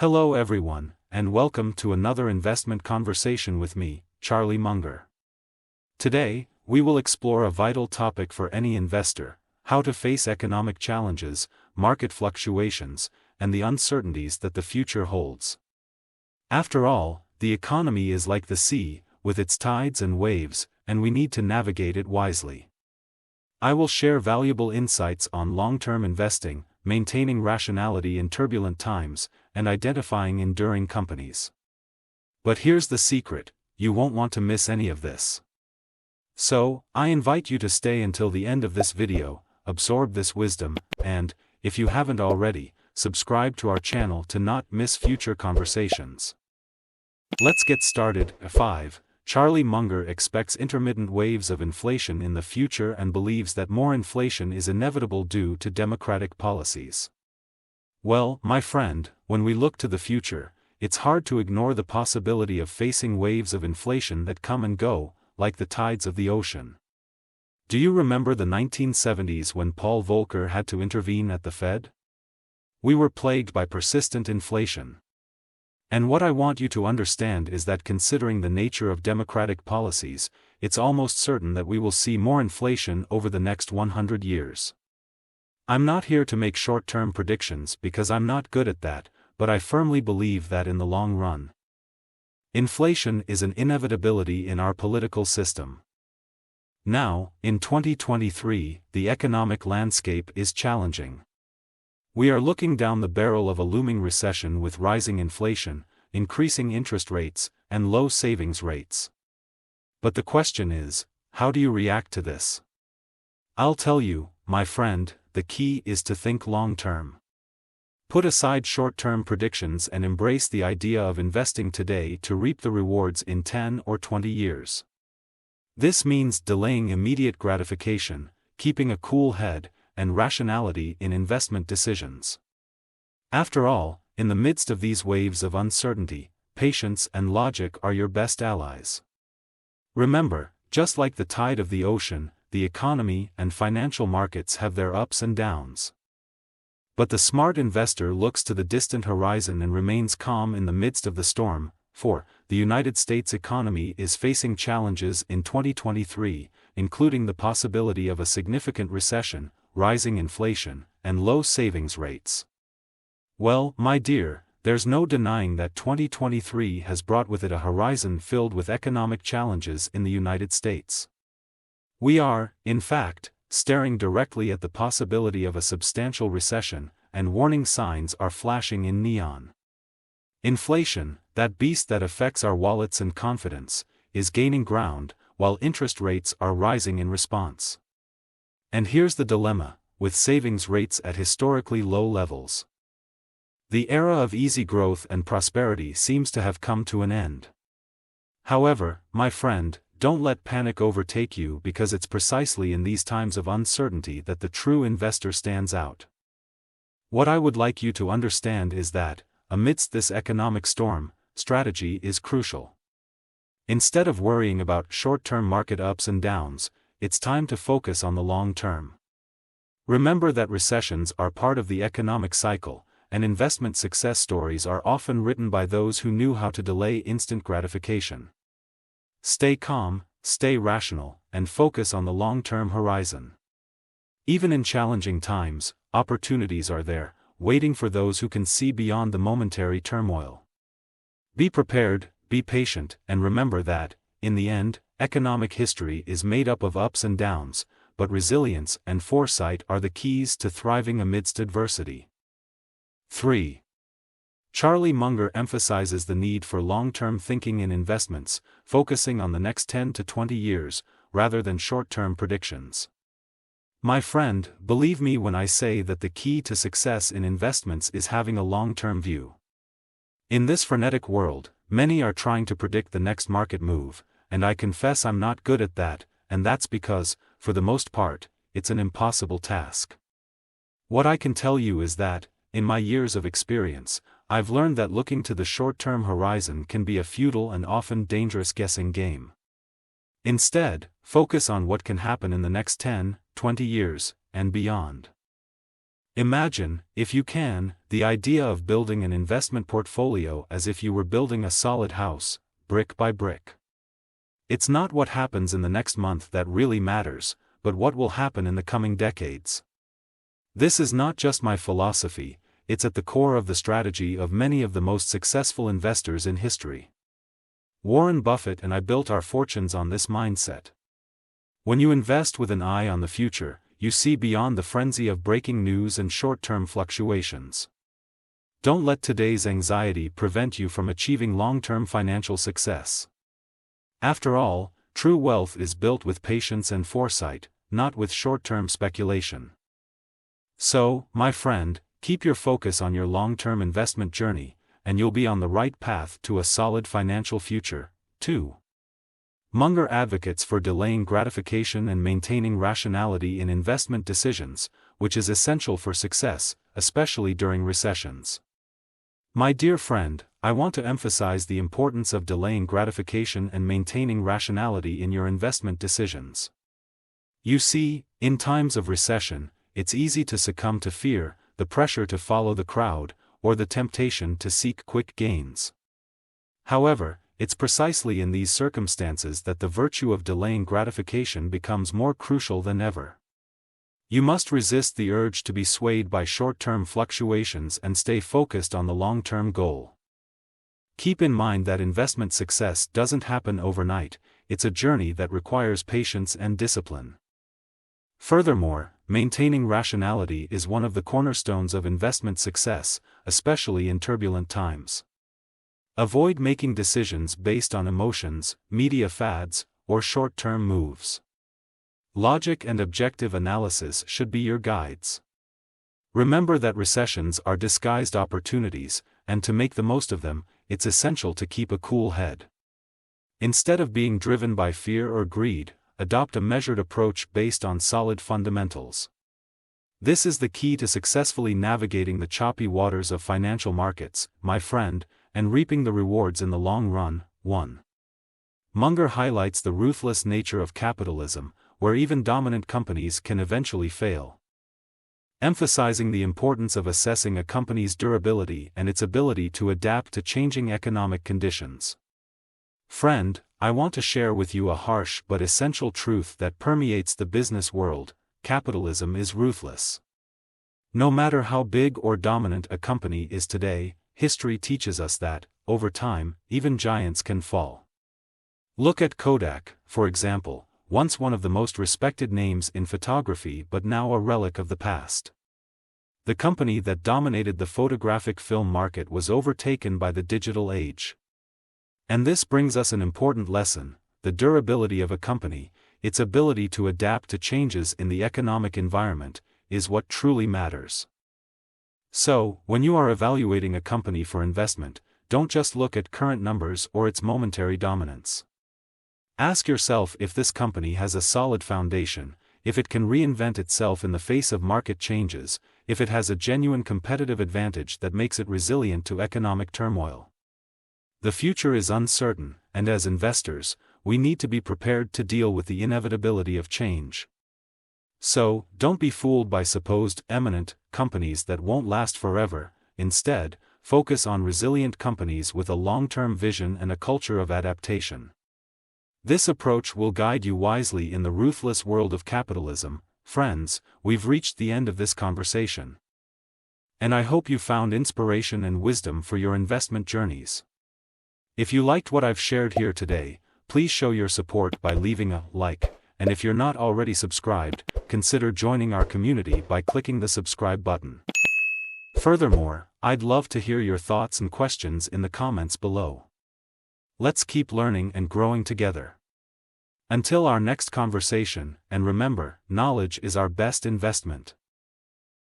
Hello everyone, and welcome to another investment conversation with me, Charlie Munger. Today, we will explore a vital topic for any investor: how to face economic challenges, market fluctuations, and the uncertainties that the future holds. After all, the economy is like the sea, with its tides and waves, and we need to navigate it wisely. I will share valuable insights on long-term investing, maintaining rationality in turbulent times, and identifying enduring companies. But here's the secret: you won't want to miss any of this. So, I invite you to stay until the end of this video, absorb this wisdom, and, if you haven't already, subscribe to our channel to not miss future conversations. Let's get started. 5. Charlie Munger expects intermittent waves of inflation in the future and believes that more inflation is inevitable due to democratic policies. Well, my friend, when we look to the future, it's hard to ignore the possibility of facing waves of inflation that come and go, like the tides of the ocean. Do you remember the 1970s when Paul Volcker had to intervene at the Fed? We were plagued by persistent inflation. And what I want you to understand is that considering the nature of democratic policies, it's almost certain that we will see more inflation over the next 100 years. I'm not here to make short-term predictions because I'm not good at that, but I firmly believe that in the long run, inflation is an inevitability in our political system. Now, in 2023, the economic landscape is challenging. We are looking down the barrel of a looming recession with rising inflation, increasing interest rates, and low savings rates. But the question is, how do you react to this? I'll tell you, my friend, the key is to think long-term. Put aside short-term predictions and embrace the idea of investing today to reap the rewards in 10 or 20 years. This means delaying immediate gratification, keeping a cool head, and rationality in investment decisions. After all, in the midst of these waves of uncertainty, patience and logic are your best allies. Remember, just like the tide of the ocean, the economy and financial markets have their ups and downs. But the smart investor looks to the distant horizon and remains calm in the midst of the storm. 4. The United States economy is facing challenges in 2023, including the possibility of a significant recession, rising inflation, and low savings rates. Well, my dear, there's no denying that 2023 has brought with it a horizon filled with economic challenges in the United States. We are, in fact, staring directly at the possibility of a substantial recession, and warning signs are flashing in neon. Inflation, that beast that affects our wallets and confidence, is gaining ground, while interest rates are rising in response. And here's the dilemma: with savings rates at historically low levels, the era of easy growth and prosperity seems to have come to an end. However, my friend, don't let panic overtake you, because it's precisely in these times of uncertainty that the true investor stands out. What I would like you to understand is that, amidst this economic storm, strategy is crucial. Instead of worrying about short-term market ups and downs, it's time to focus on the long term. Remember that recessions are part of the economic cycle, and investment success stories are often written by those who knew how to delay instant gratification. Stay calm, stay rational, and focus on the long-term horizon. Even in challenging times, opportunities are there, waiting for those who can see beyond the momentary turmoil. Be prepared, be patient, and remember that, in the end, economic history is made up of ups and downs, but resilience and foresight are the keys to thriving amidst adversity. 3. Charlie Munger emphasizes the need for long-term thinking in investments, focusing on the next 10 to 20 years, rather than short-term predictions. My friend, believe me when I say that the key to success in investments is having a long-term view. In this frenetic world, many are trying to predict the next market move, and I confess I'm not good at that, and that's because, for the most part, it's an impossible task. What I can tell you is that, in my years of experience, I've learned that looking to the short-term horizon can be a futile and often dangerous guessing game. Instead, focus on what can happen in the next 10, 20 years, and beyond. Imagine, if you can, the idea of building an investment portfolio as if you were building a solid house, brick by brick. It's not what happens in the next month that really matters, but what will happen in the coming decades. This is not just my philosophy, it's at the core of the strategy of many of the most successful investors in history. Warren Buffett and I built our fortunes on this mindset. When you invest with an eye on the future, you see beyond the frenzy of breaking news and short-term fluctuations. Don't let today's anxiety prevent you from achieving long-term financial success. After all, true wealth is built with patience and foresight, not with short-term speculation. So, my friend, keep your focus on your long-term investment journey, and you'll be on the right path to a solid financial future, too. Munger advocates for delaying gratification and maintaining rationality in investment decisions, which is essential for success, especially during recessions. My dear friend, I want to emphasize the importance of delaying gratification and maintaining rationality in your investment decisions. You see, in times of recession, it's easy to succumb to fear, the pressure to follow the crowd, or the temptation to seek quick gains. However, it's precisely in these circumstances that the virtue of delaying gratification becomes more crucial than ever. You must resist the urge to be swayed by short-term fluctuations and stay focused on the long-term goal. Keep in mind that investment success doesn't happen overnight, it's a journey that requires patience and discipline. Furthermore, maintaining rationality is one of the cornerstones of investment success, especially in turbulent times. Avoid making decisions based on emotions, media fads, or short-term moves. Logic and objective analysis should be your guides. Remember that recessions are disguised opportunities, and to make the most of them, it's essential to keep a cool head. Instead of being driven by fear or greed, adopt a measured approach based on solid fundamentals. This is the key to successfully navigating the choppy waters of financial markets, my friend, and reaping the rewards in the long run. 1. Munger highlights the ruthless nature of capitalism, where even dominant companies can eventually fail. Emphasizing the importance of assessing a company's durability and its ability to adapt to changing economic conditions. Friend, I want to share with you a harsh but essential truth that permeates the business world: capitalism is ruthless. No matter how big or dominant a company is today, history teaches us that, over time, even giants can fall. Look at Kodak, for example, once one of the most respected names in photography but now a relic of the past. The company that dominated the photographic film market was overtaken by the digital age. And this brings us an important lesson: the durability of a company, its ability to adapt to changes in the economic environment, is what truly matters. So, when you are evaluating a company for investment, don't just look at current numbers or its momentary dominance. Ask yourself if this company has a solid foundation, if it can reinvent itself in the face of market changes, if it has a genuine competitive advantage that makes it resilient to economic turmoil. The future is uncertain, and as investors, we need to be prepared to deal with the inevitability of change. So, don't be fooled by supposed eminent companies that won't last forever. Instead, focus on resilient companies with a long-term vision and a culture of adaptation. This approach will guide you wisely in the ruthless world of capitalism. Friends, we've reached the end of this conversation. And I hope you found inspiration and wisdom for your investment journeys. If you liked what I've shared here today, please show your support by leaving a like, and if you're not already subscribed, consider joining our community by clicking the subscribe button. Furthermore, I'd love to hear your thoughts and questions in the comments below. Let's keep learning and growing together. Until our next conversation, and remember, knowledge is our best investment.